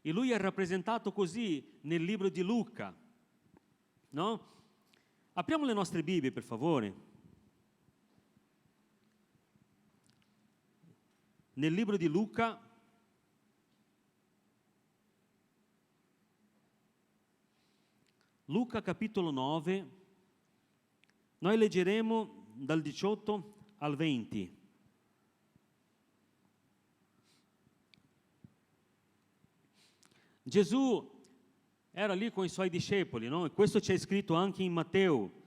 E lui è rappresentato così nel libro di Luca, no? Apriamo le nostre Bibbie, per favore. Nel libro di Luca, Luca capitolo 9, noi leggeremo dal 18 al 20. Gesù era lì con i suoi discepoli, no? E questo c'è scritto anche in Matteo.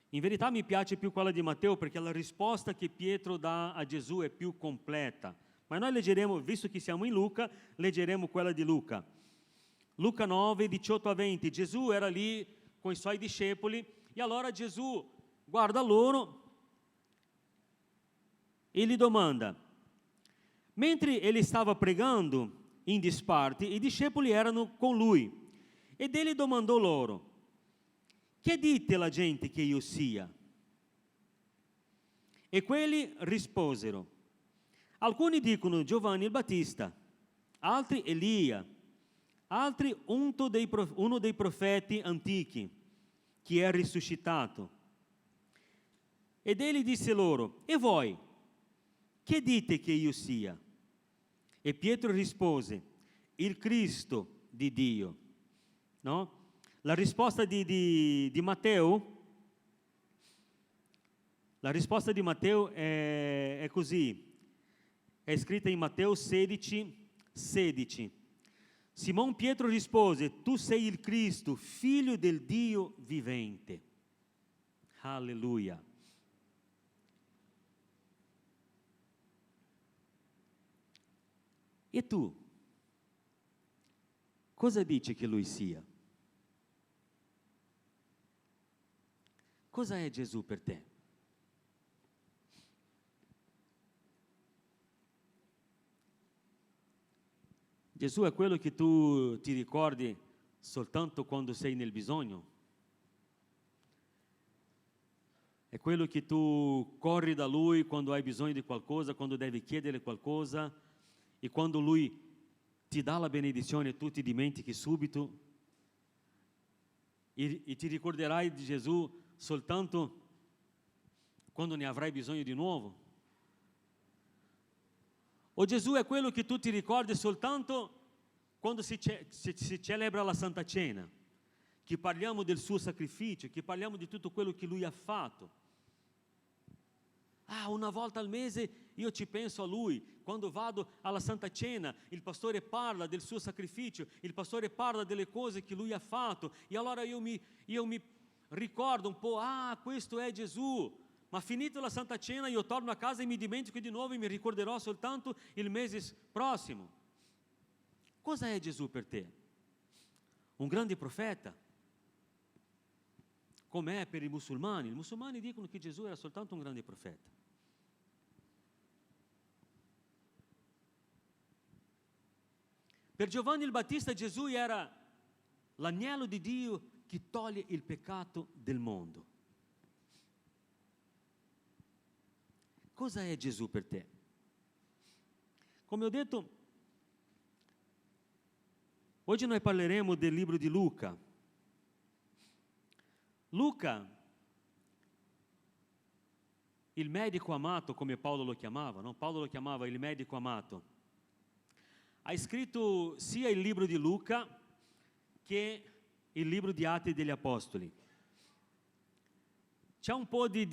In verità mi piace più quella di Matteo perché la risposta che Pietro dà a Gesù è più completa. Ma noi leggeremo, visto che siamo in Luca, leggeremo quella di Luca. Luca 9, 18 a 20. Gesù era lì con i suoi discepoli e allora Gesù guarda loro e gli domanda. Mentre egli stava pregando in disparte, i discepoli erano con lui ed egli domandò loro: che dite la gente che io sia? E quelli risposero: alcuni dicono Giovanni il Battista, altri Elia, altri uno dei profeti antichi che è risuscitato. Ed egli disse loro: e voi, che dite che io sia? E Pietro rispose: il Cristo di Dio. No? La risposta di Matteo, è così, è scritta in Matteo 16, 16. Simon Pietro rispose: tu sei il Cristo, figlio del Dio vivente. Alleluia. E tu? Cosa dici che lui sia? Cosa è Gesù per te? Gesù è quello che tu ti ricordi soltanto quando sei nel bisogno? È quello che tu corri da Lui quando hai bisogno di qualcosa, quando devi chiedere qualcosa e quando Lui ti dà la benedizione tu ti dimentichi subito e ti ricorderai di Gesù soltanto quando ne avrai bisogno di nuovo? O Gesù è quello che tu ti ricordi soltanto quando si celebra la Santa Cena, che parliamo del suo sacrificio, che parliamo di tutto quello che Lui ha fatto? Una volta al mese io ci penso a Lui, quando vado alla Santa Cena, il pastore parla del suo sacrificio, il pastore parla delle cose che Lui ha fatto, e allora io mi ricordo un po', questo è Gesù, ma finita la Santa Cena io torno a casa e mi dimentico di nuovo e mi ricorderò soltanto il mese prossimo. Cosa è Gesù per te? Un grande profeta? Come è per i musulmani? I musulmani dicono che Gesù era soltanto un grande profeta. Per Giovanni il Battista Gesù era l'agnello di Dio che toglie il peccato del mondo. Cosa è Gesù per te? Come ho detto, oggi noi parleremo del libro di Luca. Luca, il medico amato, come Paolo lo chiamava, no? Paolo lo chiamava il medico amato. Ha scritto sia il libro di Luca che il libro di Atti degli Apostoli. C'è un po' di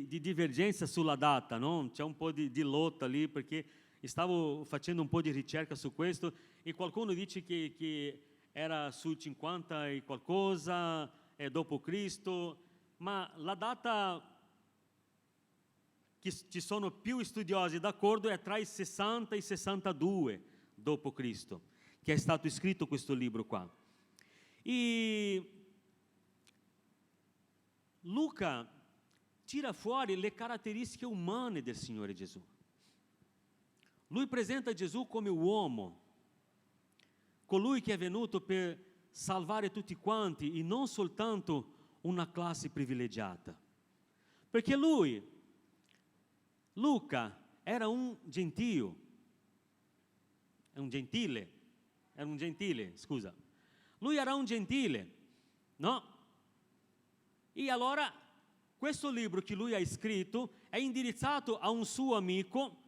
divergenza sulla data, no? C'è un po' di lotta lì perché stavo facendo un po' di ricerca su questo e qualcuno dice che era sul 50 e qualcosa, è dopo Cristo, ma la data che ci sono più studiosi d'accordo è tra i 60 e i 62 dopo Cristo, che è stato scritto questo libro qua. E Luca tira fuori le caratteristiche umane del Signore Gesù. Lui presenta Gesù come uomo, colui che è venuto per salvare tutti quanti e non soltanto una classe privilegiata. Perché Luca, era un gentile, Era un gentile, scusa. Lui era un gentile, no? E allora questo libro che lui ha scritto è indirizzato a un suo amico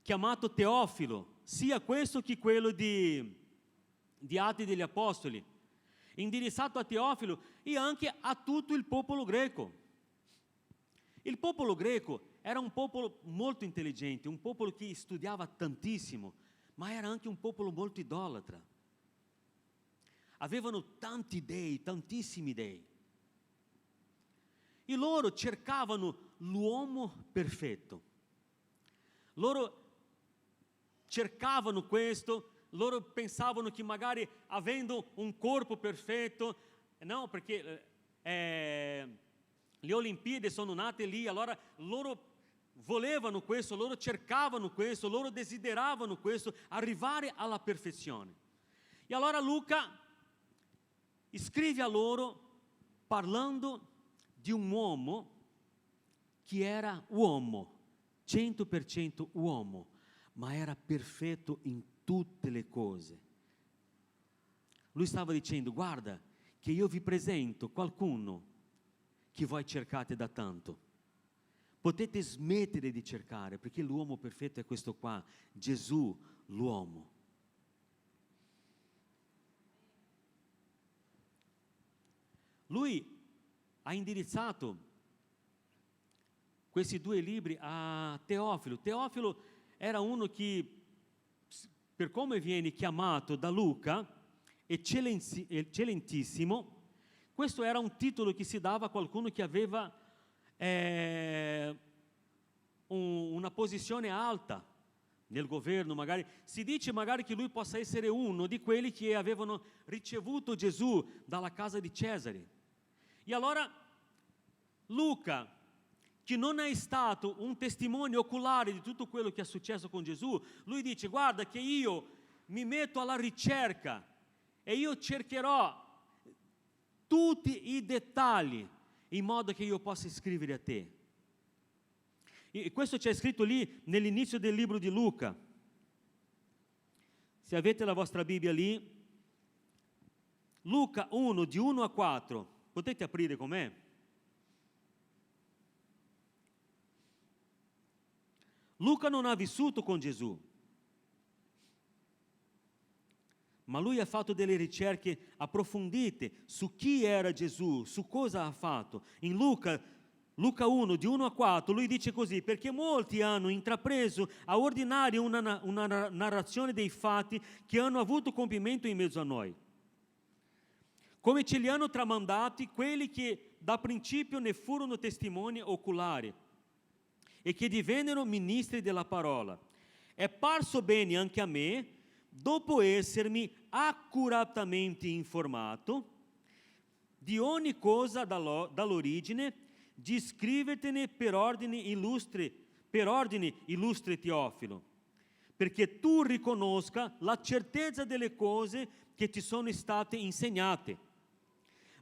chiamato Teofilo, sia questo che quello di Atti degli Apostoli, indirizzato a Teofilo e anche a tutto il popolo greco. Il popolo greco era un popolo molto intelligente, un popolo che studiava tantissimo, ma era anche un popolo molto idolatra. Avevano tanti dei, tantissimi dei. E loro cercavano l'uomo perfetto. Loro cercavano questo, loro pensavano che magari avendo un corpo perfetto, no, perché le Olimpiadi sono nate lì, allora loro volevano questo, loro cercavano questo, loro desideravano questo, arrivare alla perfezione. E allora Luca scrive a loro parlando di un uomo che era uomo, 100% uomo, ma era perfetto in tutte le cose. Lui stava dicendo: guarda che io vi presento qualcuno che voi cercate da tanto. Potete smettere di cercare, perché l'uomo perfetto è questo qua, Gesù, l'uomo. Lui ha indirizzato questi 2 libri a Teofilo. Teofilo era uno che, per come viene chiamato da Luca, eccellentissimo. Questo era un titolo che si dava a qualcuno che aveva una posizione alta nel governo, magari. Si dice magari che lui possa essere uno di quelli che avevano ricevuto Gesù dalla casa di Cesare. E allora Luca, che non è stato un testimone oculare di tutto quello che è successo con Gesù, lui dice: guarda che io mi metto alla ricerca e io cercherò tutti i dettagli in modo che io possa scrivere a te. E questo c'è scritto lì nell'inizio del libro di Luca. Se avete la vostra Bibbia lì, Luca 1, di 1 a 4, potete aprire con me? Luca non ha vissuto con Gesù, ma lui ha fatto delle ricerche approfondite su chi era Gesù, su cosa ha fatto. In Luca 1, di 1 a 4, lui dice così: perché molti hanno intrapreso a ordinare una narrazione dei fatti che hanno avuto compimento in mezzo a noi, come ce li hanno tramandati quelli che da principio ne furono testimoni oculari e che divennero ministri della parola. È parso bene anche a me, dopo essermi accuratamente informato di ogni cosa dall'origine, di scrivertene per ordine illustre Teofilo, perché tu riconosca la certezza delle cose che ti sono state insegnate.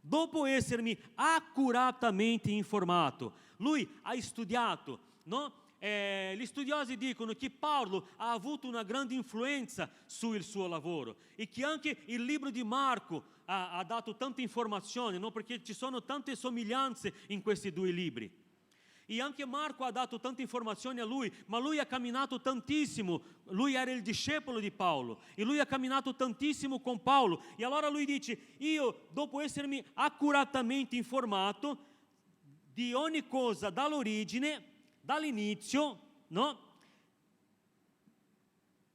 Dopo essermi accuratamente informato, lui ha studiato, no? Gli studiosi dicono che Paolo ha avuto una grande influenza sul suo lavoro e che anche il libro di Marco ha dato tante informazioni, no? Perché ci sono tante somiglianze in questi 2 libri. E anche Marco ha dato tante informazioni a lui, ma lui ha camminato tantissimo, lui era il discepolo di Paolo e lui ha camminato tantissimo con Paolo. E allora lui dice: io, dopo essermi accuratamente informato di ogni cosa dall'origine, dall'inizio, no?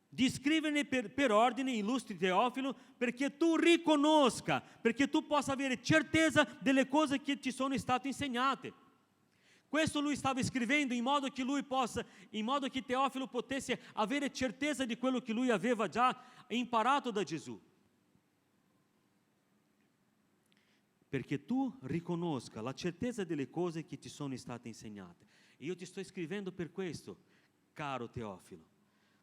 Di scriverne per ordine, illustri Teofilo, perché tu riconosca, perché tu possa avere certezza delle cose che ti sono state insegnate. Questo lui stava scrivendo in modo che Teofilo potesse avere certezza di quello che lui aveva già imparato da Gesù. Perché tu riconosca la certezza delle cose che ti sono state insegnate. E io ti sto scrivendo per questo, caro Teofilo,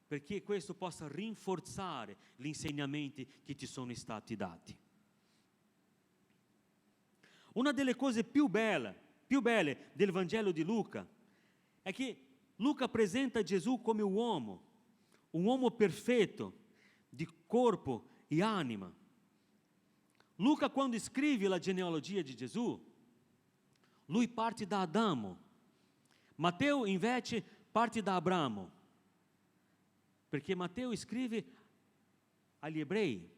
perché questo possa rinforzare gli insegnamenti che ti sono stati dati. Una delle cose più belle del Vangelo di Luca è che Luca presenta Gesù come un uomo perfetto, di corpo e anima. Luca, quando scrive la genealogia di Gesù, lui parte da Adamo. Matteo invece parte da Abramo, perché Matteo scrive agli ebrei.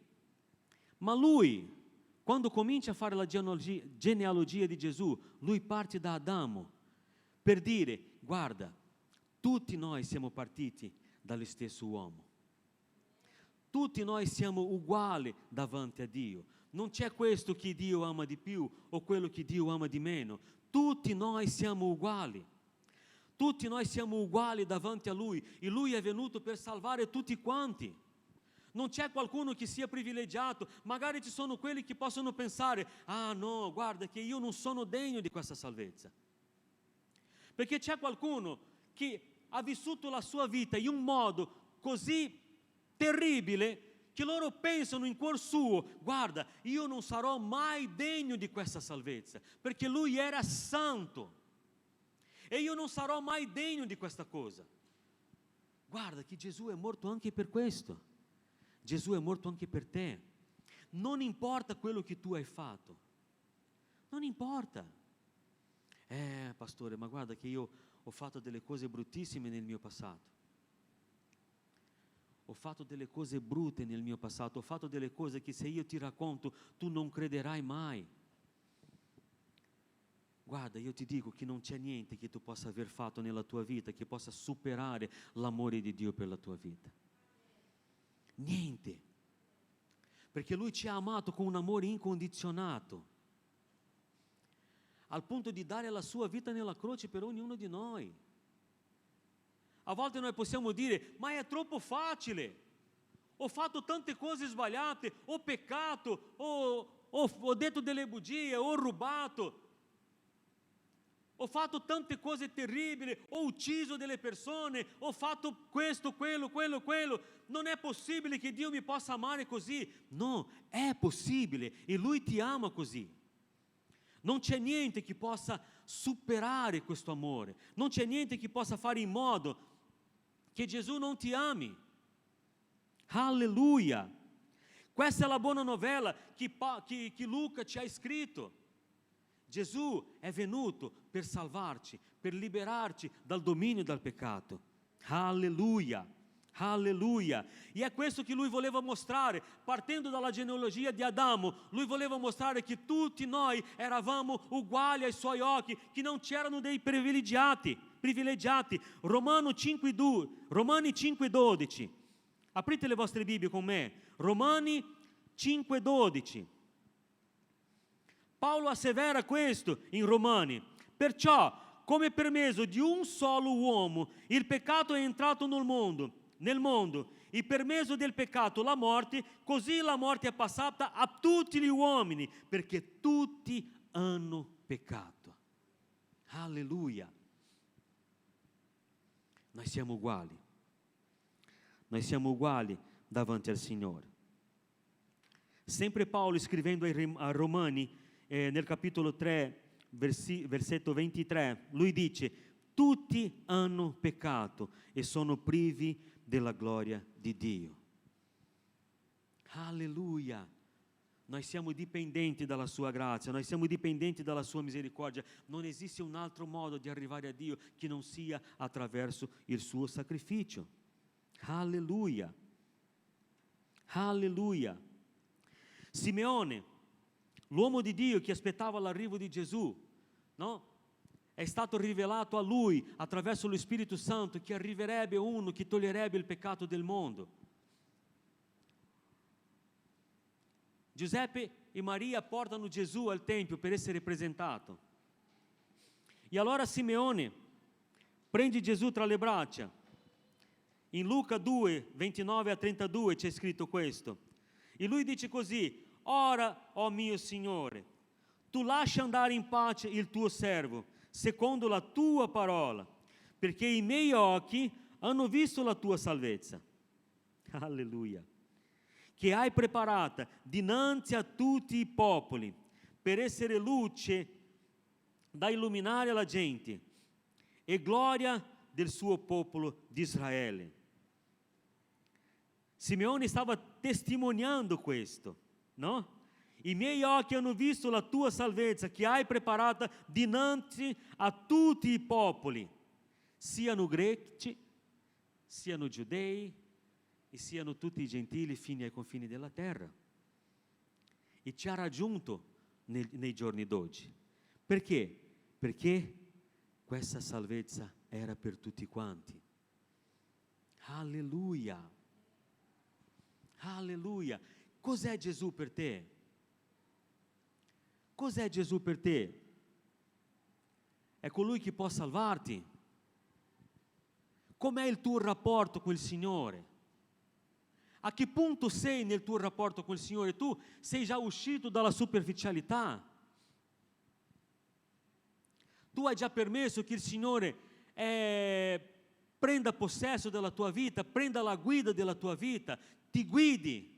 Ma lui, quando comincia a fare la genealogia di Gesù, lui parte da Adamo per dire: guarda, tutti noi siamo partiti dallo stesso uomo. Tutti noi siamo uguali davanti a Dio. Non c'è questo che Dio ama di più o quello che Dio ama di meno. Tutti noi siamo uguali. Tutti noi siamo uguali davanti a Lui e Lui è venuto per salvare tutti quanti. Non c'è qualcuno che sia privilegiato. Magari ci sono quelli che possono pensare: ah no, guarda che io non sono degno di questa salvezza. Perché c'è qualcuno che ha vissuto la sua vita in un modo così terribile che loro pensano in cuor suo: guarda, io non sarò mai degno di questa salvezza, perché lui era santo e io non sarò mai degno di questa cosa. Guarda che Gesù è morto anche per questo. Gesù è morto anche per te. Non importa quello che tu hai fatto, non importa. Pastore, ma guarda che io ho fatto delle cose bruttissime nel mio passato. Ho fatto delle cose brutte nel mio passato, ho fatto delle cose che se io ti racconto tu non crederai mai. Guarda, io ti dico che non c'è niente che tu possa aver fatto nella tua vita che possa superare l'amore di Dio per la tua vita. Niente. Perché Lui ci ha amato con un amore incondizionato, al punto di dare la sua vita nella croce per ognuno di noi. A volte noi possiamo dire: ma è troppo facile, ho fatto tante cose sbagliate, ho peccato, ho detto delle bugie, ho rubato, ho fatto tante cose terribili, ho ucciso delle persone, ho fatto questo, quello. Non è possibile che Dio mi possa amare così. No, è possibile e Lui ti ama così. Non c'è niente che possa superare questo amore, non c'è niente che possa fare in modo che Gesù non ti ami. Alleluia! Questa è la buona novella che Luca ci ha scritto. Gesù è venuto per salvarci, per liberarci dal dominio del peccato. Alleluia! Alleluia! E è questo che lui voleva mostrare, partendo dalla genealogia di Adamo. Lui voleva mostrare che tutti noi eravamo uguali ai suoi occhi, che non c'erano dei privilegiati. Romani 5,12. Aprite le vostre Bibbie con me. Romani 5,12. Paolo assevera questo in Romani: perciò, come per mezzo di un solo uomo il peccato è entrato nel mondo, e per mezzo del peccato la morte, così la morte è passata a tutti gli uomini, perché tutti hanno peccato. Alleluia! Noi siamo uguali davanti al Signore. Sempre Paolo, scrivendo ai Romani, nel capitolo 3, versetto 23, lui dice: tutti hanno peccato e sono privi della gloria di Dio. Alleluia! Noi siamo dipendenti dalla sua grazia, noi siamo dipendenti dalla sua misericordia. Non esiste un altro modo di arrivare a Dio che non sia attraverso il suo sacrificio. Alleluia! Alleluia! Simeone, l'uomo di Dio che aspettava l'arrivo di Gesù, no? È stato rivelato a lui attraverso lo Spirito Santo che arriverebbe uno che toglierebbe il peccato del mondo. Giuseppe e Maria portano Gesù al Tempio per essere presentato. E allora Simeone prende Gesù tra le braccia. In Luca 2, 29 a 32 c'è scritto questo. E lui dice così: ora, o mio Signore, tu lascia andare in pace il tuo servo, secondo la tua parola, perché i miei occhi hanno visto la tua salvezza. Alleluia! Che hai preparata dinanzi a tutti i popoli, per essere luce da illuminare la gente e gloria del suo popolo di Israele. Simeone stava testimoniando questo, no? I miei occhi hanno visto la tua salvezza che hai preparata dinanzi a tutti i popoli, siano greci, siano giudei e siano tutti i gentili fino ai confini della terra. E ci ha raggiunto nei giorni d'oggi. Perché? Perché questa salvezza era per tutti quanti. Alleluia! Alleluia! Cos'è Gesù per te? Cos'è Gesù per te? È colui che può salvarti? Com'è il tuo rapporto con il Signore? A che punto sei nel tuo rapporto con il Signore? Tu sei già uscito dalla superficialità? Tu hai già permesso che il Signore prenda possesso della tua vita, prenda la guida della tua vita, ti guidi?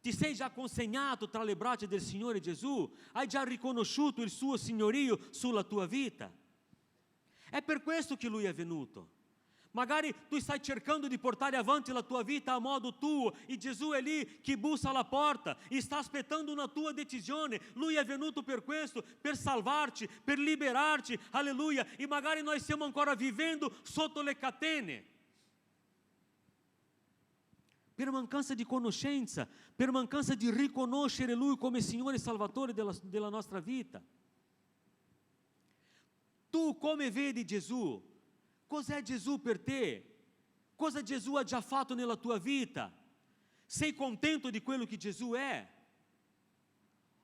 Ti sei già consegnato tra le braccia del Signore Gesù? Hai già riconosciuto il suo signorio sulla tua vita? È per questo che Lui è venuto. Magari tu stai cercando di portare avanti la tua vita a modo tuo e Gesù è lì che bussa alla porta e sta aspettando una tua decisione. Lui è venuto per questo, per salvarci, per liberarci, alleluia. E magari noi stiamo ancora vivendo sotto le catene, per mancanza di conoscenza, per mancanza di riconoscere Lui come Signore e Salvatore della nostra vita. Tu come vedi Gesù? Cos'è Gesù per te? Cosa Gesù ha già fatto nella tua vita? Sei contento di quello che Gesù è?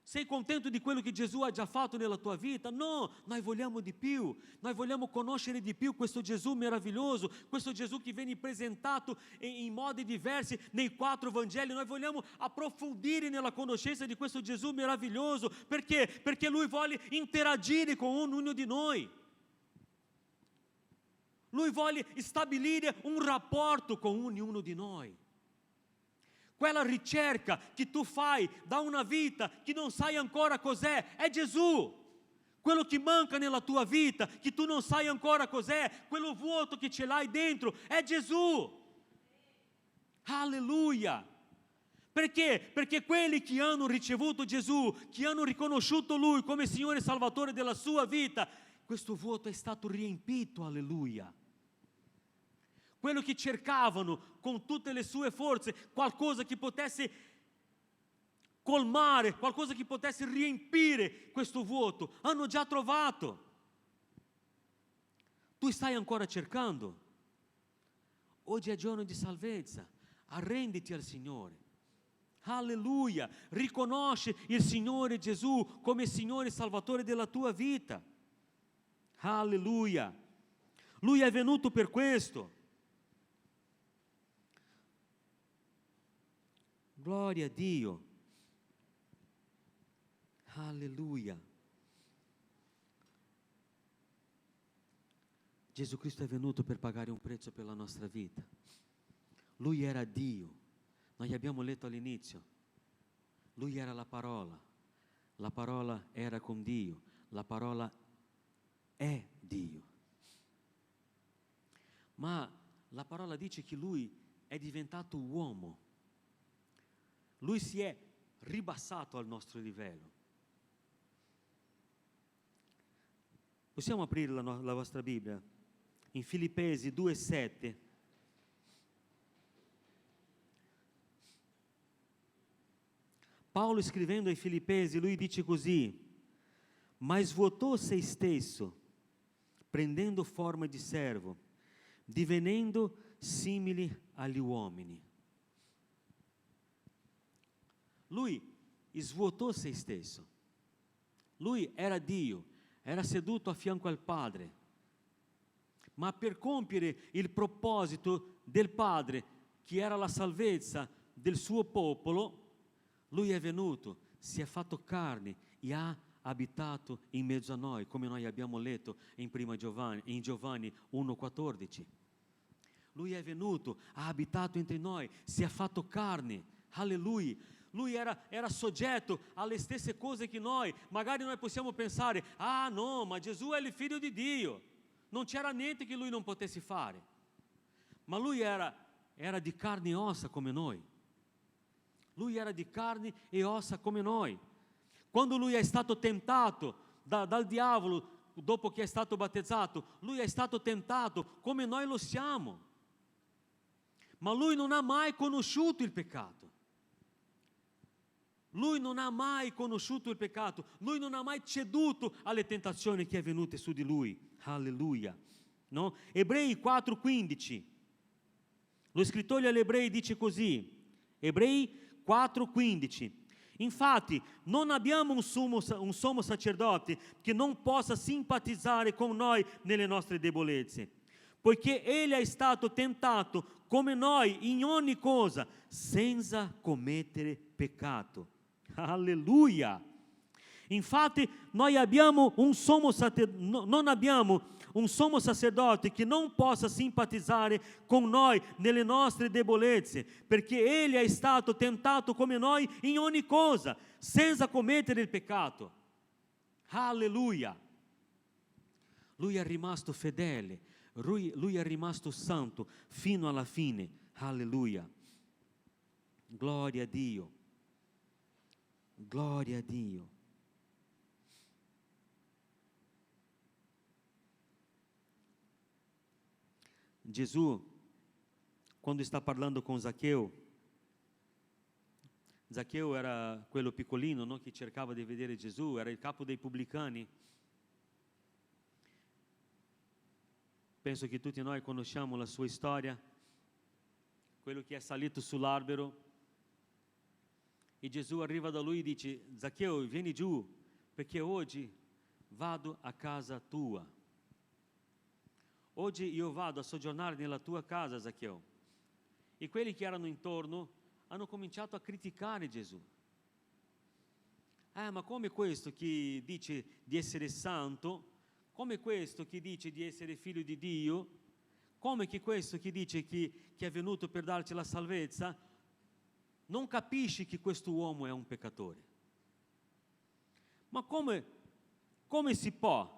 Sei contento di quello che Gesù ha già fatto nella tua vita? No, noi vogliamo di più, noi vogliamo conoscere di più questo Gesù meraviglioso, questo Gesù che viene presentato in modi diversi nei 4 Vangeli. Noi vogliamo approfondire nella conoscenza di questo Gesù meraviglioso. Perché? Perché Lui vuole interagire con ognuno di noi. Lui vuole stabilire un rapporto con ognuno di noi. Quella ricerca che tu fai da una vita che non sai ancora cos'è, è Gesù. Quello che manca nella tua vita, che tu non sai ancora cos'è, quello vuoto che ce l'hai dentro, è Gesù. Alleluia! Perché? Perché quelli che hanno ricevuto Gesù, che hanno riconosciuto Lui come Signore e Salvatore della sua vita, questo vuoto è stato riempito, alleluia. Quello che cercavano con tutte le sue forze, qualcosa che potesse colmare, qualcosa che potesse riempire questo vuoto, hanno già trovato. Tu stai ancora cercando? Oggi è giorno di salvezza, arrenditi al Signore. Alleluia, riconosci il Signore Gesù come Signore e Salvatore della tua vita. Alleluia, Lui è venuto per questo. Gloria a Dio. Alleluia. Gesù Cristo è venuto per pagare un prezzo per la nostra vita. Lui era Dio. Noi abbiamo letto all'inizio. Lui era la parola era con Dio, la parola è Dio. Ma la parola dice che Lui è diventato uomo. Lui si è ribassato al nostro livello. Possiamo aprire la vostra Bibbia? In Filippesi 2,7. Paolo scrivendo ai Filippesi, lui dice così: ma svuotò se stesso, prendendo forma di servo, divenendo simile agli uomini. Lui svuotò se stesso. Lui era Dio, era seduto a fianco al Padre. Ma per compiere il proposito del Padre, che era la salvezza del suo popolo, Lui è venuto, si è fatto carne e ha abitato in mezzo a noi, come noi abbiamo letto in Giovanni 1,14. Lui è venuto, ha abitato entre noi, si è fatto carne. Alleluia. Lui era soggetto alle stesse cose che noi. Magari noi possiamo pensare: ah no, ma Gesù è il figlio di Dio, non c'era niente che Lui non potesse fare. Ma Lui era era di carne e ossa come noi. Lui era di carne e ossa come noi. Quando lui è stato tentato dal diavolo, dopo che è stato battezzato, lui è stato tentato come noi lo siamo. Ma lui non ha mai conosciuto il peccato. Lui non ha mai conosciuto il peccato. Lui non ha mai ceduto alle tentazioni che è venute su di lui. Alleluia. No? Ebrei 4,15. Lo scrittore agli Ebrei dice così. Ebrei 4,15. Infatti non abbiamo un sommo sacerdote che non possa simpatizzare con noi nelle nostre debolezze, poiché egli è stato tentato come noi in ogni cosa, senza commettere peccato. Alleluia! Infatti noi abbiamo non abbiamo un sommo sacerdote che non possa simpatizzare con noi nelle nostre debolezze, perché egli è stato tentato come noi in ogni cosa, senza commettere il peccato. Alleluia! Lui è rimasto fedele, lui è rimasto santo fino alla fine. Alleluia! Gloria a Dio! Gloria a Dio! Gesù, quando sta parlando con Zaccheo era quello piccolino, no, che cercava di vedere Gesù, era il capo dei pubblicani. Penso che tutti noi conosciamo la sua storia, quello che è salito sull'albero, e Gesù arriva da lui e dice: Zaccheo, vieni giù, perché oggi vado a casa tua. Oggi io vado a soggiornare nella tua casa, Zaccheo. E quelli che erano intorno hanno cominciato a criticare Gesù. Ma come questo che dice di essere santo, come questo che dice di essere figlio di Dio, come che questo che dice che è venuto per darci la salvezza, non capisci che questo uomo è un peccatore? Ma come si può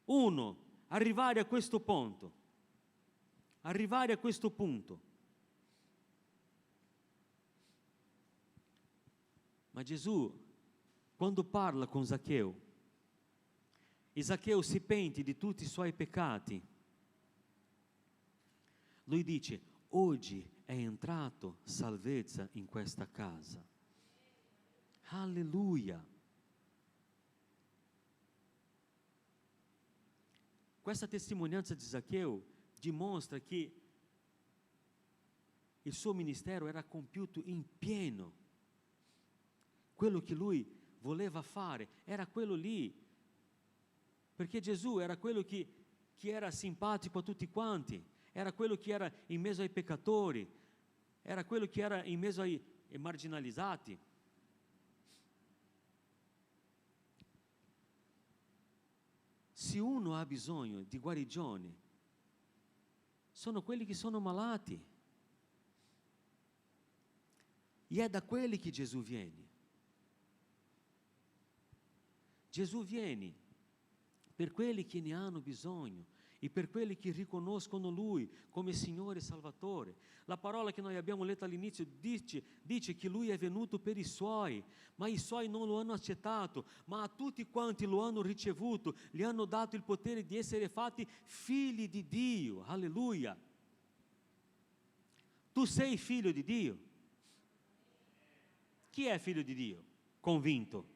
uno arrivare a questo punto? Arrivare a questo punto. Ma Gesù, quando parla con Zaccheo, e Zaccheo si pente di tutti i suoi peccati, lui dice: oggi è entrato salvezza in questa casa. Alleluia! Questa testimonianza di Zaccheo dimostra che il suo ministero era compiuto in pieno. Quello che lui voleva fare era quello lì, perché Gesù era quello che era simpatico a tutti quanti, era quello che era in mezzo ai peccatori, era quello che era in mezzo ai marginalizzati. Se uno ha bisogno di guarigione, sono quelli che sono malati. E è da quelli che Gesù viene. Gesù viene per quelli che ne hanno bisogno e per quelli che riconoscono Lui come Signore e Salvatore. La parola che noi abbiamo letto all'inizio dice che Lui è venuto per i Suoi, ma i Suoi non lo hanno accettato, ma a tutti quanti lo hanno ricevuto, gli hanno dato il potere di essere fatti figli di Dio. Alleluia! Tu sei figlio di Dio? Chi è figlio di Dio? Convinto.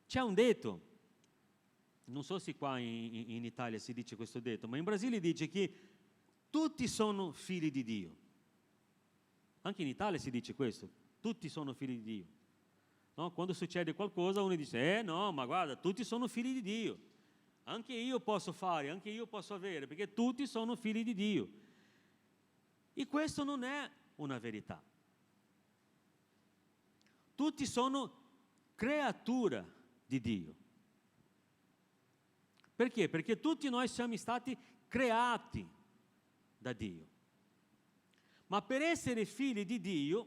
C'è un detto, non so se qua in Italia si dice questo detto, ma in Brasile dice che tutti sono figli di Dio. Anche in Italia si dice questo, tutti sono figli di Dio. No? Quando succede qualcosa uno dice: no, ma guarda, tutti sono figli di Dio. Anche io posso fare, anche io posso avere, perché tutti sono figli di Dio. E questo non è una verità. Tutti sono creatura di Dio. Perché? Perché tutti noi siamo stati creati da Dio. Ma per essere figli di Dio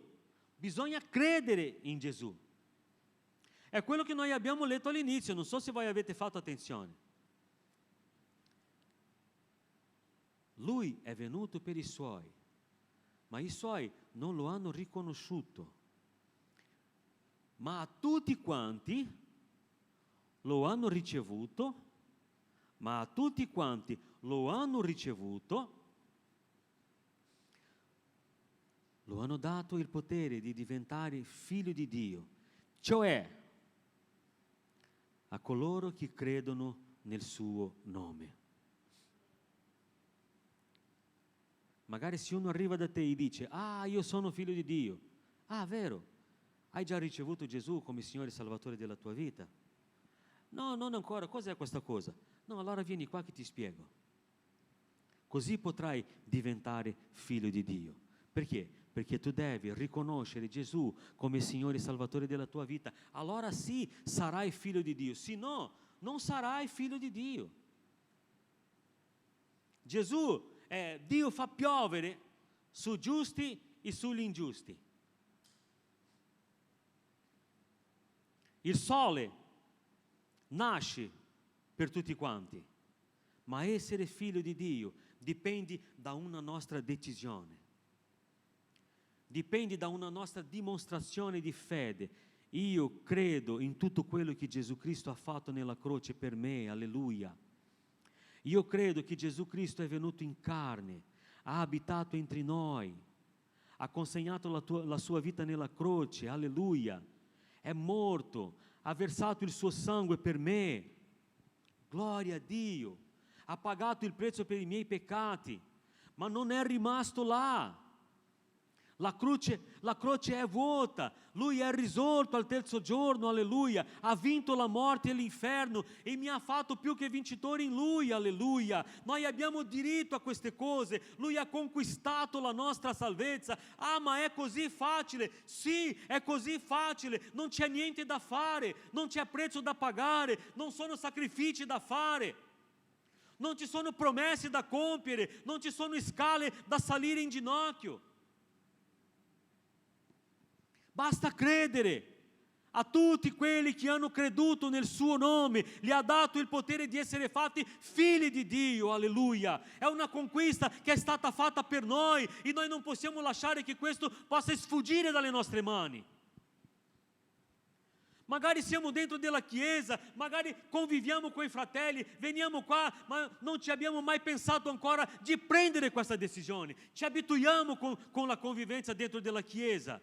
bisogna credere in Gesù. È quello che noi abbiamo letto all'inizio, non so se voi avete fatto attenzione. Lui è venuto per i Suoi, ma i Suoi non lo hanno riconosciuto. Ma a tutti quanti lo hanno ricevuto, ma a tutti quanti lo hanno ricevuto, lo hanno dato il potere di diventare figli di Dio, cioè a coloro che credono nel suo nome. Magari se uno arriva da te e dice: io sono figlio di Dio. Vero? Hai già ricevuto Gesù come Signore e Salvatore della tua vita? No, non ancora. Cos'è questa cosa? No, allora vieni qua che ti spiego. Così potrai diventare figlio di Dio. Perché? Perché tu devi riconoscere Gesù come Signore e Salvatore della tua vita. Allora sì, sarai figlio di Dio. Se no, non sarai figlio di Dio. Gesù, Dio fa piovere su giusti e sugli ingiusti. Il sole nasce per tutti quanti, ma essere figlio di Dio dipende da una nostra decisione, dipende da una nostra dimostrazione di fede. Io credo in tutto quello che Gesù Cristo ha fatto nella croce per me, alleluia. Io credo che Gesù Cristo è venuto in carne, ha abitato entre noi, ha consegnato la sua vita nella croce, alleluia. È morto, ha versato il suo sangue per me, gloria a Dio, ha pagato il prezzo per i miei peccati, ma non è rimasto là. La croce è vuota, Lui è risorto al terzo giorno, alleluia, ha vinto la morte e l'inferno e mi ha fatto più che vincitore in Lui, alleluia. Noi abbiamo diritto a queste cose, Lui ha conquistato la nostra salvezza. Ma è così facile? Sì, è così facile, non c'è niente da fare, non c'è prezzo da pagare, non sono sacrifici da fare, non ci sono promesse da compiere, non ci sono scale da salire in ginocchio. Basta credere. A tutti quelli che hanno creduto nel suo nome, gli ha dato il potere di essere fatti figli di Dio, alleluia. È una conquista che è stata fatta per noi e noi non possiamo lasciare che questo possa sfuggire dalle nostre mani. Magari siamo dentro della chiesa, magari conviviamo con i fratelli, veniamo qua, ma non ci abbiamo mai pensato ancora di prendere questa decisione. Ci abituiamo con la convivenza dentro della chiesa.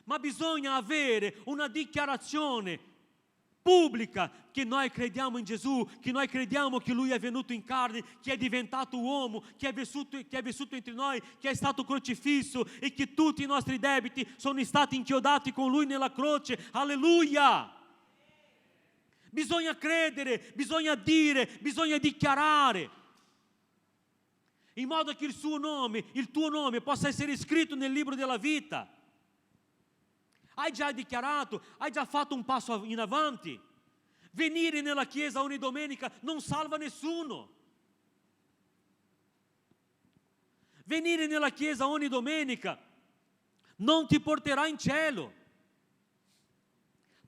Ma bisogna avere una dichiarazione pubblica che noi crediamo in Gesù, che noi crediamo che Lui è venuto in carne, che è diventato uomo, che è vissuto entre noi, che è stato crocifisso e che tutti i nostri debiti sono stati inchiodati con Lui nella croce. Alleluia! Bisogna credere, bisogna dire, bisogna dichiarare, in modo che il suo nome, il tuo nome possa essere scritto nel libro della vita. Hai già dichiarato, hai già fatto un passo in avanti. Venire nella chiesa ogni domenica non salva nessuno. Venire nella chiesa ogni domenica non ti porterà in cielo.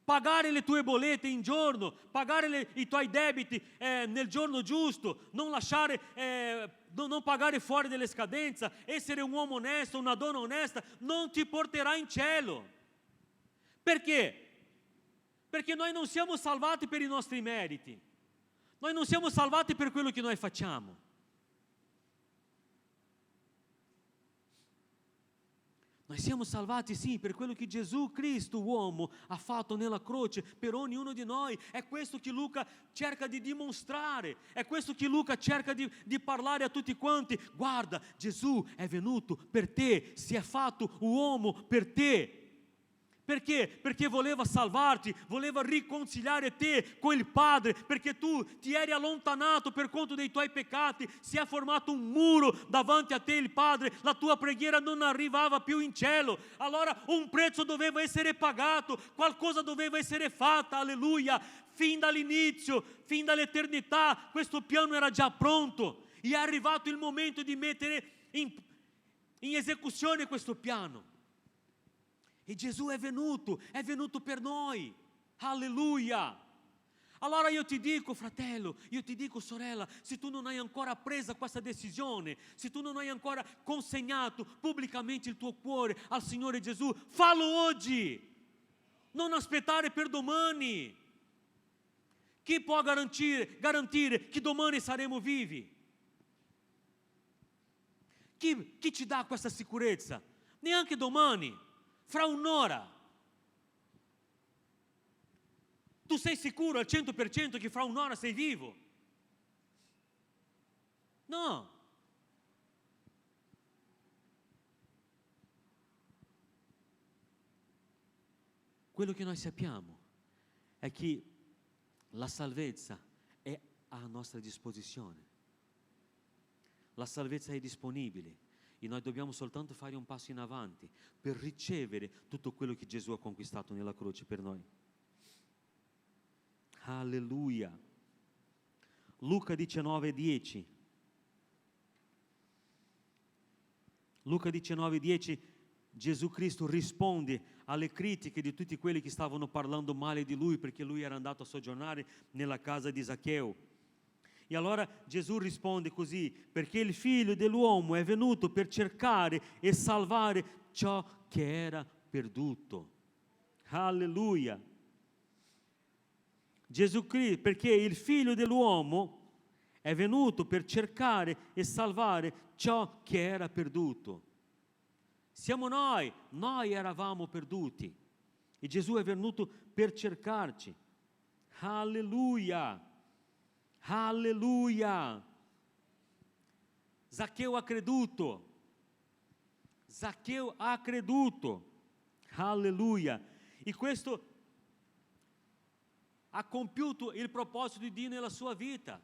Pagare le tue bollette in giorno, pagare i tuoi debiti nel giorno giusto, non pagare fuori delle scadenze, essere un uomo onesto, una donna onesta, non ti porterà in cielo. Perché? Perché noi non siamo salvati per i nostri meriti, noi non siamo salvati per quello che noi facciamo. Noi siamo salvati sì per quello che Gesù Cristo, uomo, ha fatto nella croce per ognuno di noi. È questo che Luca cerca di dimostrare, è questo che Luca cerca di parlare a tutti quanti. Guarda, Gesù è venuto per te, si è fatto uomo per te. Perché? Perché voleva salvarti, voleva riconciliare te con il Padre, perché tu ti eri allontanato per conto dei tuoi peccati, si è formato un muro davanti a te il Padre, la tua preghiera non arrivava più in cielo, allora un prezzo doveva essere pagato, qualcosa doveva essere fatta, alleluia, fin dall'inizio, fin dall'eternità, questo piano era già pronto, e è arrivato il momento di mettere in esecuzione questo piano. E Gesù è venuto per noi, alleluia. Allora io ti dico, fratello, io ti dico, sorella, se tu non hai ancora preso questa decisione, se tu non hai ancora consegnato pubblicamente il tuo cuore al Signore Gesù, fallo oggi, non aspettare per domani. Chi può garantire che domani saremo vivi? Chi ci dà questa sicurezza? Neanche domani, fra un'ora. Tu sei sicuro al 100% che fra un'ora sei vivo? No. Quello che noi sappiamo è che la salvezza è a nostra disposizione. La salvezza è disponibile e noi dobbiamo soltanto fare un passo in avanti per ricevere tutto quello che Gesù ha conquistato nella croce per noi. Alleluia. Luca 19:10. Luca 19:10, Gesù Cristo risponde alle critiche di tutti quelli che stavano parlando male di Lui perché Lui era andato a soggiornare nella casa di Zaccheo. E allora Gesù risponde così: perché il Figlio dell'uomo è venuto per cercare e salvare ciò che era perduto. Alleluia. Gesù Cristo, perché il Figlio dell'uomo è venuto per cercare e salvare ciò che era perduto. Siamo noi eravamo perduti e Gesù è venuto per cercarci. Alleluia. Alleluia. Zaccheo ha creduto. Zaccheo ha creduto. Alleluia. E questo ha compiuto il proposito di Dio nella sua vita.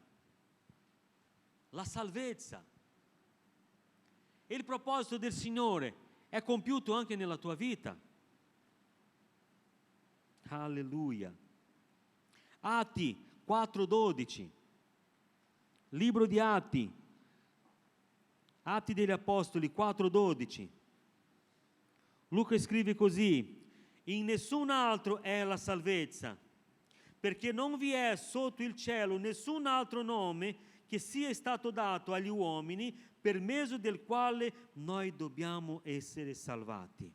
La salvezza. E il proposito del Signore è compiuto anche nella tua vita. Alleluia. Atti 4:12. Libro di Atti, Atti degli Apostoli 4:12. Luca scrive così: in nessun altro è la salvezza, perché non vi è sotto il cielo nessun altro nome che sia stato dato agli uomini per mezzo del quale noi dobbiamo essere salvati.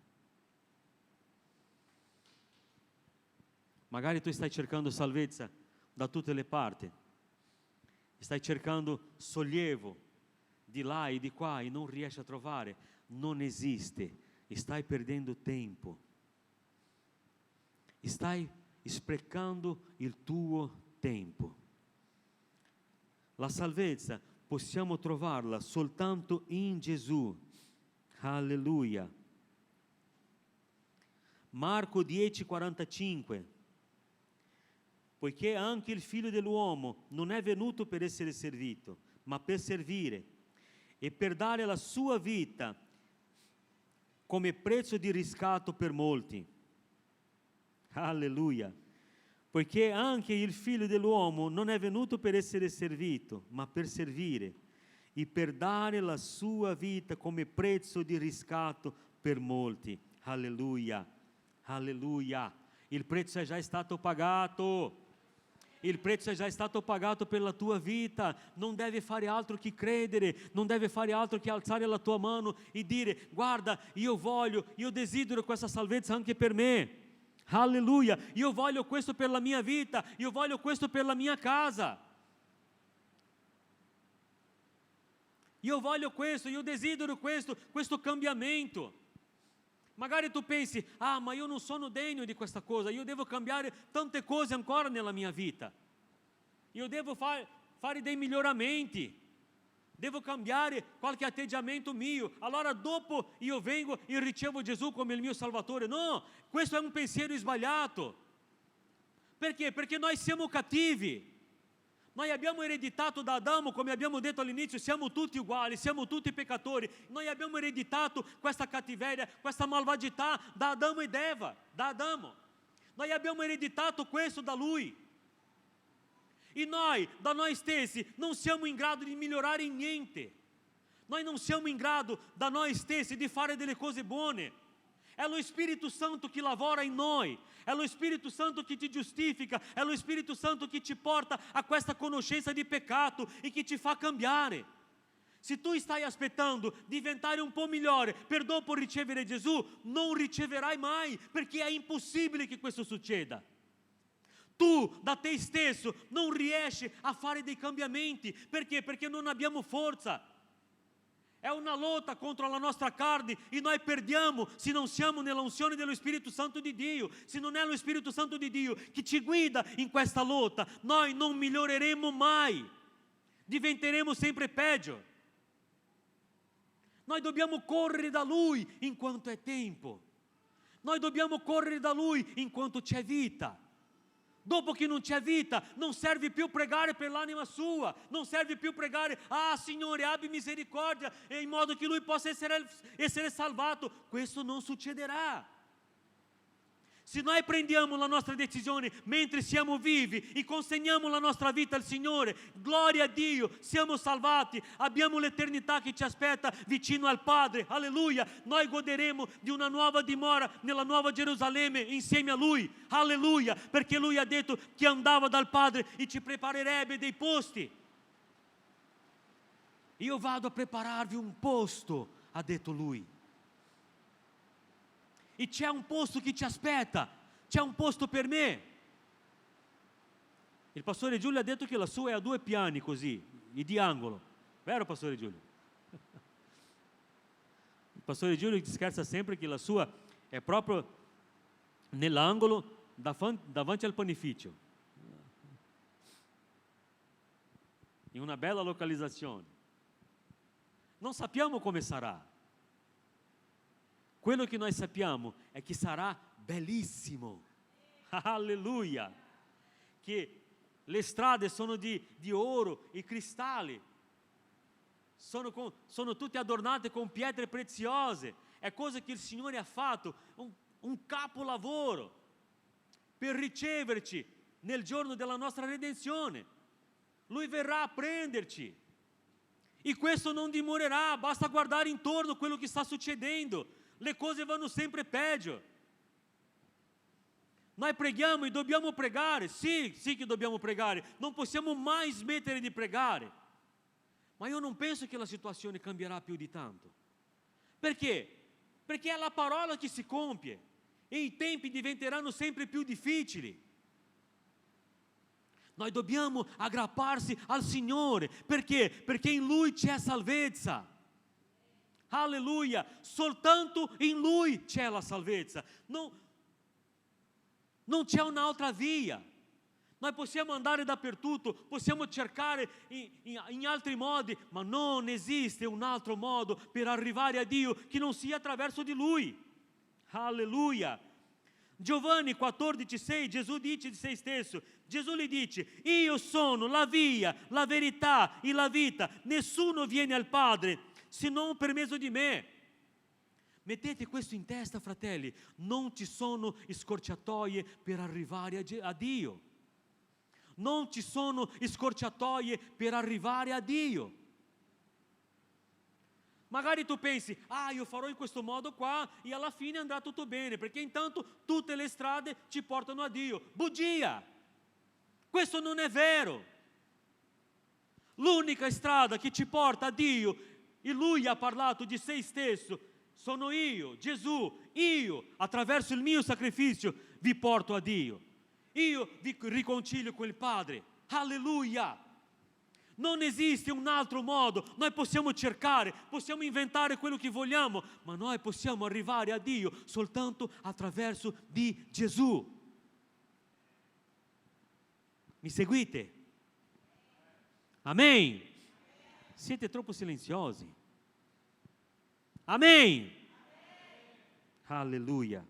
Magari tu stai cercando salvezza da tutte le parti. Stai cercando sollievo di là e di qua e non riesci a trovare. Non esiste. Stai perdendo tempo. Stai sprecando il tuo tempo. La salvezza possiamo trovarla soltanto in Gesù. Alleluia. Marco 10:45. Poiché anche il Figlio dell'uomo non è venuto per essere servito, ma per servire e per dare la sua vita come prezzo di riscatto per molti. Alleluia. Poiché anche il Figlio dell'uomo non è venuto per essere servito, ma per servire e per dare la sua vita come prezzo di riscatto per molti. Alleluia. Alleluia. Il prezzo è già stato pagato. Il prezzo è già stato pagato per la tua vita. Non devi fare altro che credere, non devi fare altro che alzare la tua mano e dire: guarda, io desidero questa salvezza anche per me. Alleluia, io voglio questo per la mia vita, io voglio questo per la mia casa. Io voglio questo, io desidero questo cambiamento. Magari tu pensi: ma io non sono degno di questa cosa, io devo cambiare tante cose ancora nella mia vita. Io devo fare dei miglioramenti, devo cambiare qualche atteggiamento mio, allora dopo io vengo e ricevo Gesù come il mio Salvatore. No, questo è un pensiero sbagliato. Perché? Perché noi siamo cattivi. Noi abbiamo ereditato da Adamo, come abbiamo detto all'inizio, siamo tutti uguali, siamo tutti peccatori. Noi abbiamo ereditato questa cattiveria, questa malvagità da Adamo ed Eva, da Adamo. Noi abbiamo ereditato questo da Lui. E noi, da noi stessi, non siamo in grado di migliorare in niente. Noi non siamo in grado, da noi stessi, di fare delle cose buone. È lo Spirito Santo che lavora in noi, è lo Spirito Santo che ti giustifica, è lo Spirito Santo che ti porta a questa conoscenza di peccato e che ti fa cambiare. Se tu stai aspettando diventare un po' migliore per dopo ricevere Gesù, non riceverai mai, perché è impossibile che questo succeda. Tu da te stesso non riesci a fare dei cambiamenti, perché? Perché non abbiamo forza. È una lotta contro la nostra carne e noi perdiamo se non siamo nella unzione dello Spirito Santo di Dio. Se non è lo Spirito Santo di Dio che ci guida in questa lotta, noi non miglioreremo mai, diventeremo sempre peggio. Noi dobbiamo correre da Lui inquanto è tempo. Noi dobbiamo correre da Lui inquanto c'è vita. Dopo che non c'è vita, non serve più pregare per l'anima sua, non serve più pregare, Signore, abbi misericordia, in modo che Lui possa essere salvato. Questo non succederà. Se noi prendiamo la nostra decisione mentre siamo vivi e consegniamo la nostra vita al Signore, gloria a Dio, siamo salvati, abbiamo l'eternità che ci aspetta vicino al Padre, alleluia, noi goderemo di una nuova dimora nella nuova Gerusalemme insieme a Lui, alleluia, perché Lui ha detto che andava dal Padre e ci preparerebbe dei posti. Io vado a prepararvi un posto, ha detto Lui. E c'è un posto che ci aspetta, c'è un posto per me. Il pastore Giulio ha detto che la sua è a 2 piani così, di angolo. Vero, pastore Giulio? Il pastore Giulio scherza sempre che la sua è proprio nell'angolo davanti al panificio. In una bella localizzazione. Non sappiamo come sarà. Quello che noi sappiamo è che sarà bellissimo, alleluia, che le strade sono di oro e cristalli, sono tutte adornate con pietre preziose, è cosa che il Signore ha fatto, un capolavoro per riceverci nel giorno della nostra redenzione. Lui verrà a prenderci e questo non dimorerà, basta guardare intorno quello che sta succedendo. Le cose vanno sempre peggio. Noi preghiamo e dobbiamo pregare, sì che dobbiamo pregare, non possiamo mai smettere di pregare, ma io non penso che la situazione cambierà più di tanto. Perché? Perché è la parola che si compie e i tempi diventeranno sempre più difficili. Noi dobbiamo aggrapparsi al Signore, perché? Perché in Lui c'è salvezza. Alleluia, soltanto in Lui c'è la salvezza, non c'è un'altra via. Noi possiamo andare dappertutto, possiamo cercare in altri modi, ma non esiste un altro modo per arrivare a Dio che non sia attraverso di Lui. Alleluia. Giovanni 14,6, Gesù dice di se stesso, Gesù gli dice, io sono la via, la verità e la vita, nessuno viene al Padre se non per mezzo di me. Mettete questo in testa, fratelli, non ci sono scorciatoie per arrivare a Dio. Non ci sono scorciatoie per arrivare a Dio. Magari tu pensi, io farò in questo modo qua e alla fine andrà tutto bene, perché intanto tutte le strade ci portano a Dio. Bugia! Questo non è vero. L'unica strada che ci porta a Dio, e Lui ha parlato di se stesso, sono io, Gesù, io attraverso il mio sacrificio vi porto a Dio, io vi riconcilio con il Padre, alleluia. Non esiste un altro modo, noi possiamo cercare, possiamo inventare quello che vogliamo, ma noi possiamo arrivare a Dio soltanto attraverso di Gesù. Mi seguite? Amen. Siete troppo silenziosi. Amen. Alleluia.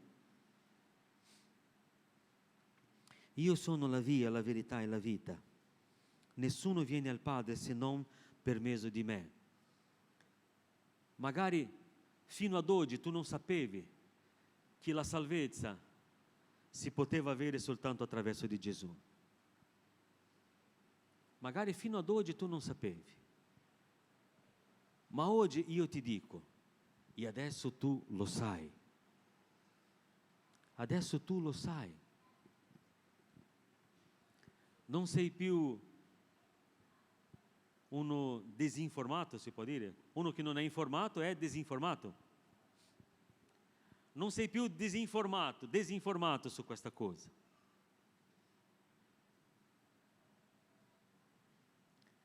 Io sono la via, la verità e la vita. Nessuno viene al Padre se non per mezzo di me. Magari fino ad oggi tu non sapevi che la salvezza si poteva avere soltanto attraverso di Gesù. Magari fino ad oggi tu non sapevi. Ma oggi io ti dico, e adesso tu lo sai. Adesso tu lo sai. Non sei più uno disinformato, si può dire. Uno che non è informato è disinformato. Non sei più disinformato su questa cosa.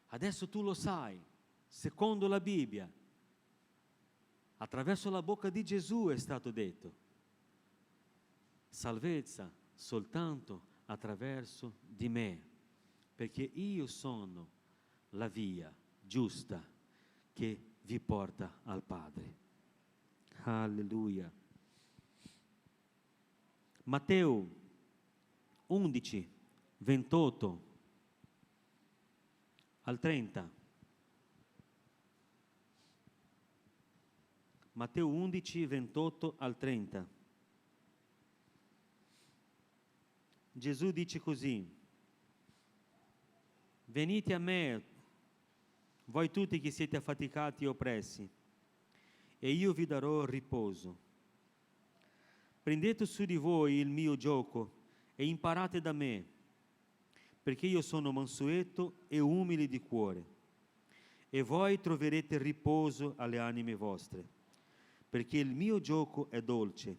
Adesso tu lo sai, secondo la Bibbia, attraverso la bocca di Gesù è stato detto: salvezza soltanto attraverso di me, perché io sono la via giusta che vi porta al Padre. Alleluia. Matteo 11, 28 al 30. Matteo 11, 28 al 30. Gesù dice così: venite a me, voi tutti che siete affaticati e oppressi, e io vi darò riposo. Prendete su di voi il mio giogo e imparate da me, perché io sono mansueto e umile di cuore, e voi troverete riposo alle anime vostre, perché il mio giogo è dolce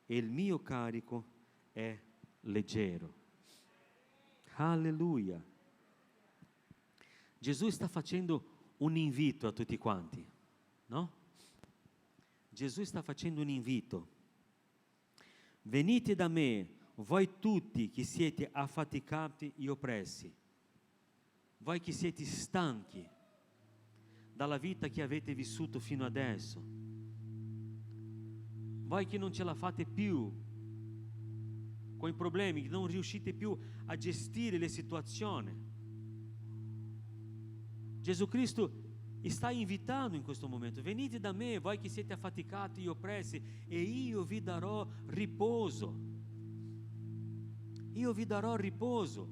e il mio carico è leggero. Alleluia. Gesù sta facendo un invito a tutti quanti, no? Gesù sta facendo un invito. Venite da me, voi tutti che siete affaticati e oppressi, voi che siete stanchi dalla vita che avete vissuto fino adesso, voi che non ce la fate più con i problemi, che non riuscite più a gestire le situazioni. Gesù Cristo sta invitando in questo momento: venite da me, voi che siete affaticati e oppressi, e io vi darò riposo. Io vi darò riposo.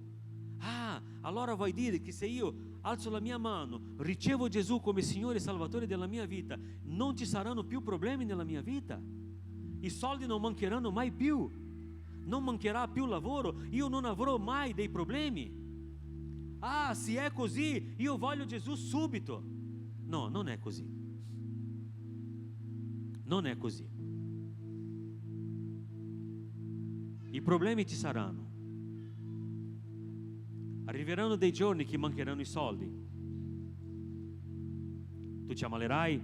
Ah, allora vuoi dire che se io alzo la mia mano, ricevo Gesù come Signore e Salvatore della mia vita, non ci saranno più problemi nella mia vita? I soldi non mancheranno mai più, non mancherà più lavoro, io non avrò mai dei problemi. Ah, se è così, io voglio Gesù subito. No, non è così. Non è così. I problemi ci saranno. Arriveranno dei giorni che mancheranno i soldi. Tu ci ammalerai,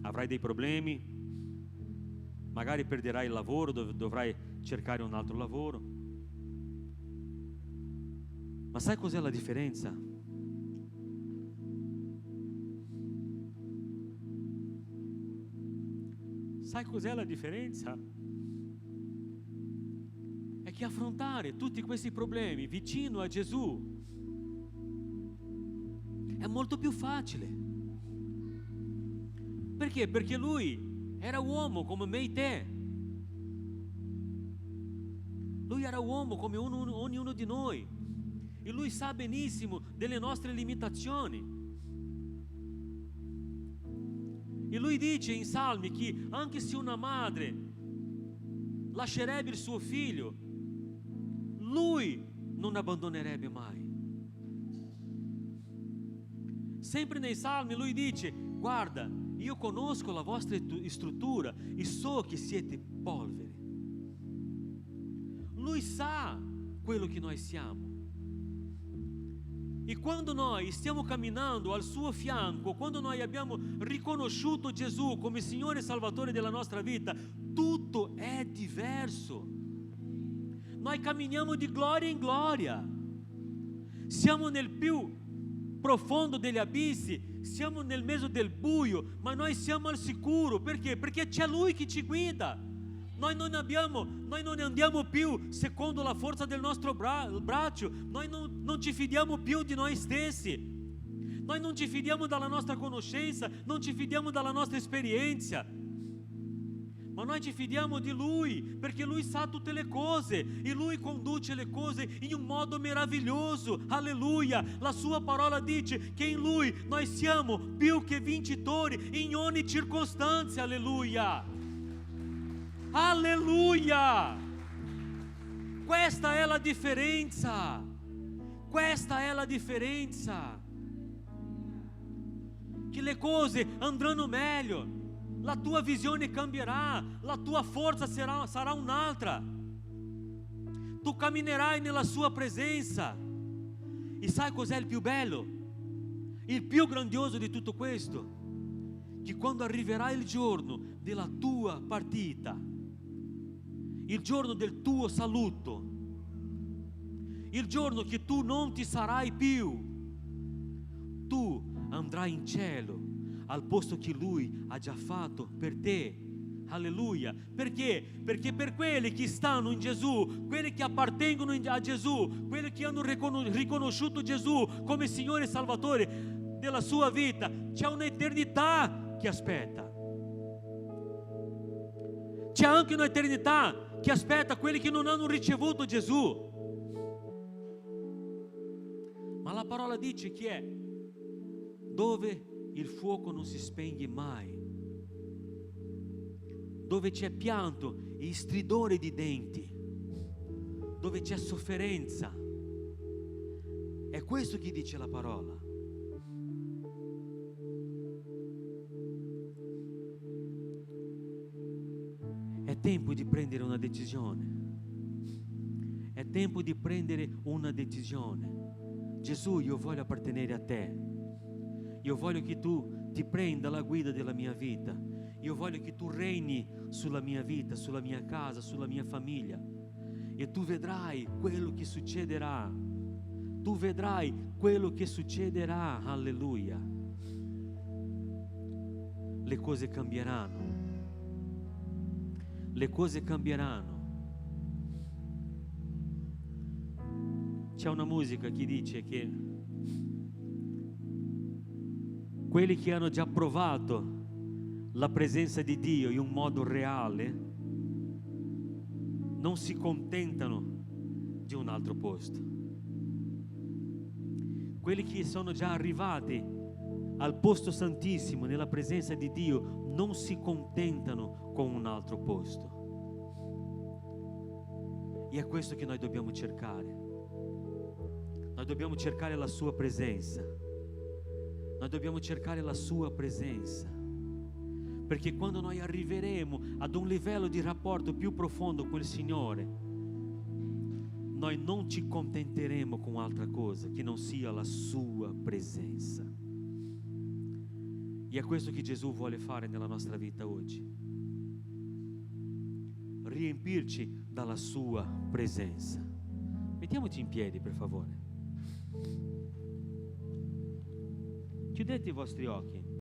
avrai dei problemi, magari perderai il lavoro, dovrai cercare un altro lavoro. Ma sai cos'è la differenza? Sai cos'è la differenza? È che affrontare tutti questi problemi vicino a Gesù è molto più facile. Perché? Perché Lui era uomo come me e te. Lui era uomo come ognuno di noi. E Lui sa benissimo delle nostre limitazioni. E Lui dice in Salmi che anche se una madre lascerebbe il suo figlio, Lui non abbandonerebbe mai. Sempre nei Salmi Lui dice: guarda, io conosco la vostra struttura e so che siete polvere. Lui sa quello che noi siamo. E quando noi stiamo camminando al suo fianco, quando noi abbiamo riconosciuto Gesù come Signore e Salvatore della nostra vita, tutto è diverso. Noi camminiamo di gloria in gloria. Siamo nel più profondo degli abissi, siamo nel mezzo del buio, ma noi siamo al sicuro. Perché? Perché c'è Lui che ci guida. Noi non andiamo più secondo la forza del nostro braccio, noi non ci fidiamo più di noi stessi, noi non ci fidiamo dalla nostra conoscenza, non ci fidiamo dalla nostra esperienza, ma noi ci fidiamo di Lui, perché Lui sa tutte le cose e Lui conduce le cose in un modo meraviglioso. Alleluia! La sua parola dice che in Lui noi siamo più che vincitori in ogni circostanza. Alleluia! Alleluia! Questa è la differenza. Questa è la differenza. Che le cose andranno meglio, la tua visione cambierà, la tua forza sarà un'altra. Tu camminerai nella sua presenza. E sai cos'è il più bello? Il più grandioso di tutto questo? Che quando arriverà il giorno della tua partita, il giorno del tuo saluto, il giorno che tu non ti sarai più, tu andrai in cielo al posto che Lui ha già fatto per te. Alleluia. Perché? Perché per quelli che stanno in Gesù, quelli che appartengono a Gesù, quelli che hanno riconosciuto Gesù come Signore e Salvatore della sua vita, c'è un'eternità che aspetta. C'è anche un'eternità che aspetta quelli che non hanno ricevuto Gesù. Ma la parola dice che è dove il fuoco non si spegne mai, dove c'è pianto e stridore di denti, dove c'è sofferenza. È questo che dice la parola. È tempo di prendere una decisione. È tempo di prendere una decisione. Gesù, io voglio appartenere a te. Io voglio che tu ti prenda la guida della mia vita. Io voglio che tu regni sulla mia vita, sulla mia casa, sulla mia famiglia. E tu vedrai quello che succederà. Tu vedrai quello che succederà. Alleluia. Le cose cambieranno. Le cose cambieranno. C'è una musica che dice che quelli che hanno già provato la presenza di Dio in un modo reale non si contentano di un altro posto. Quelli che sono già arrivati al posto santissimo nella presenza di Dio non si contentano con un altro posto. E è questo che noi dobbiamo cercare. Noi dobbiamo cercare la sua presenza. Noi dobbiamo cercare la sua presenza. Perché quando noi arriveremo ad un livello di rapporto più profondo con il Signore, noi non ci contenteremo con altra cosa che non sia la sua presenza. E è questo che Gesù vuole fare nella nostra vita oggi. Riempirci dalla sua presenza. Mettiamoci in piedi, per favore. Chiudete i vostri occhi.